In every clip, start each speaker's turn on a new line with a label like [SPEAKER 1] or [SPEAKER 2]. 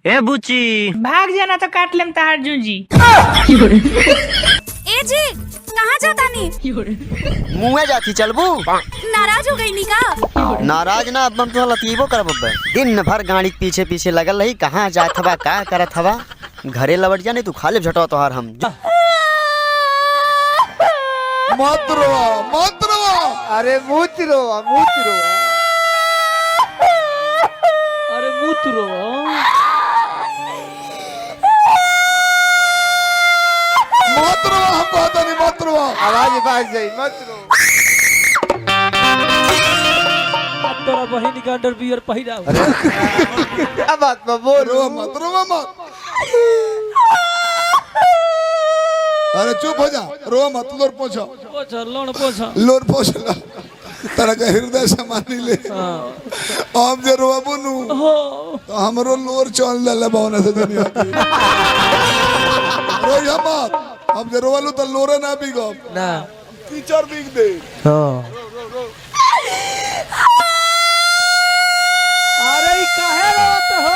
[SPEAKER 1] ए बुची
[SPEAKER 2] भाग जाना तो काट लेम तार जूजी।
[SPEAKER 3] ए जी कहाँ जाता नी?
[SPEAKER 4] मुँह जाती चलबू।
[SPEAKER 3] नाराज हो गई नी का?
[SPEAKER 4] नाराज ना अब हम तो लतीबो करब। दिन भर गाड़ी पीछे पीछे लगल रही, कहाँ जात हवा का करत हवा। घरे लौट जाने तू खाले झटो तोहार हम।
[SPEAKER 5] मत रोवा।
[SPEAKER 6] अरे मूत रोवा।
[SPEAKER 2] अरे मूत रो।
[SPEAKER 5] मत रोवा, हम कहता नहीं मत रोवा।
[SPEAKER 6] आवाज बाज जाई, मत रो।
[SPEAKER 2] तोरा बहिन का अंडरवियर पहिरा।
[SPEAKER 6] क्या बात में बोल।
[SPEAKER 5] रोवा मत। अरे चुप हो जा, रोवा मत। लोर पोछो। लोर पोछ ला। तरह का हृदय समानी ले। हम जे रोवा बुनू तो हमरो लोर चल ले बावना से दुनिया की। रोया मत। हम जे रोवालू तो लोरे ना बिगो
[SPEAKER 6] ना
[SPEAKER 5] टीचर बिग दे।
[SPEAKER 2] अरे काहे रोत हो?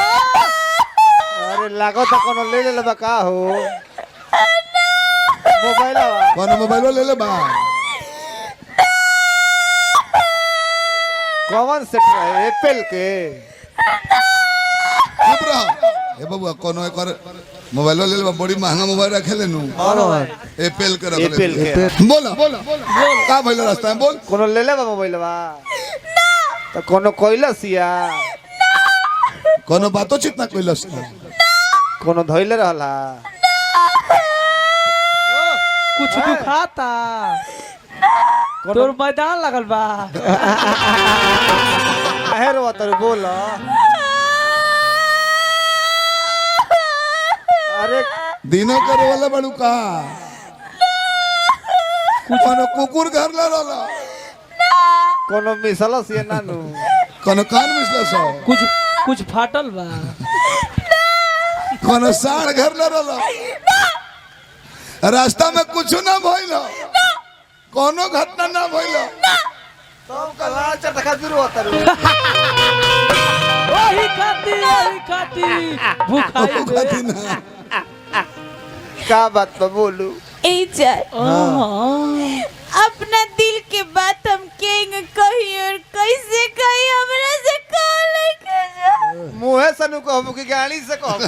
[SPEAKER 6] अरे लागो तो कोनो ले ले बा का हो।
[SPEAKER 5] मोबाइल ले ले बा।
[SPEAKER 6] कौन सेट है? एप्पल के।
[SPEAKER 5] चुप रहा। ए बबुआ कोनो एक मोबाइल ले ले बा। बड़ी महंगा मोबाइल रखे ले नु। एप्पल के रख ले। बोला का भइल रास्ता में बोल।
[SPEAKER 6] कोनो ले ले बा मोबाइल बा। तो कोनो कोइलसिया।
[SPEAKER 5] कोनो बातो चित ना कोइलस।
[SPEAKER 6] कोनो धइले रहला।
[SPEAKER 2] कुछ दुखाता। तोर मैदान लगल बा।
[SPEAKER 6] काहे रो तर बोल। अरे
[SPEAKER 5] दिनों के रोला बड़ू का। कोनो कुकुर घर ला रहला।
[SPEAKER 6] कोनो मिसलस ये नानू।
[SPEAKER 5] कोनो कान मिसला सो।
[SPEAKER 2] कुछ फाटल बा।
[SPEAKER 5] कोनो साड़ घर ला रहला। रास्ता में कुछ ना भइल। कोनो घटना ना भइल।
[SPEAKER 6] तब कला चटका जुरू होतर।
[SPEAKER 2] वही खाती
[SPEAKER 5] खाती ना।
[SPEAKER 6] का बात पे बोलू।
[SPEAKER 3] ए अपना दिल के बात हम केंगे कही और कैसे कही हमरा से कहले के जा।
[SPEAKER 6] मुंह से नु कहबो कि गाड़ी से कहबो।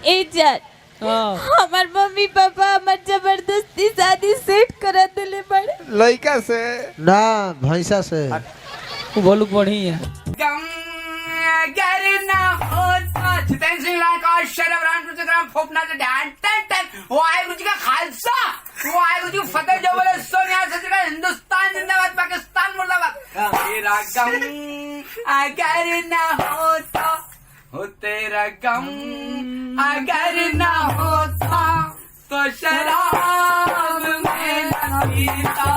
[SPEAKER 3] ए हमार मम्मी पापा हमार जबरदस्ती शादी सेट करा देले बड़े।
[SPEAKER 6] लड़का से
[SPEAKER 4] ना भैंसा से।
[SPEAKER 2] बोलू बढ़िया।
[SPEAKER 7] वाहेगुरु जी का खालसा, वाहेगुरु जी फतेह। जो बोले सोनिया से हिंदुस्तान जिंदाबाद, पाकिस्तान मुर्दाबाद। तेरा गम अगर ना होता हो, तेरा गम अगर ना होता तो शराब में न पीता।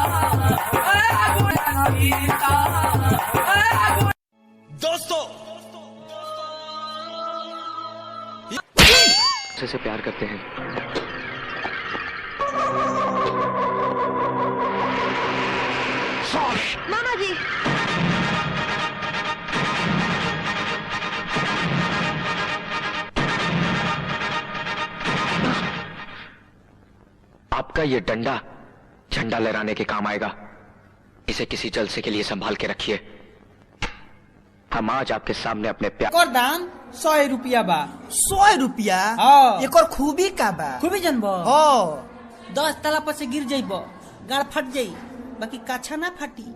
[SPEAKER 1] दोस्तों से प्यार करते हैं।
[SPEAKER 3] मामा जी
[SPEAKER 1] आपका ये डंडा झंडा लहराने के काम आएगा। इसे किसी जलसे के लिए संभाल के रखिए। हम आज आपके सामने अपने प्यार।
[SPEAKER 2] और दाम 100 रुपया बा।
[SPEAKER 8] 100 रुपया?
[SPEAKER 2] हाँ।
[SPEAKER 8] एक और खूबी का बा?
[SPEAKER 2] खूबी जनबो।
[SPEAKER 8] हाँ।
[SPEAKER 2] 10 तला पर से गिर जाइबो, गाड़ फट जाई, बाकी काछा ना फटी।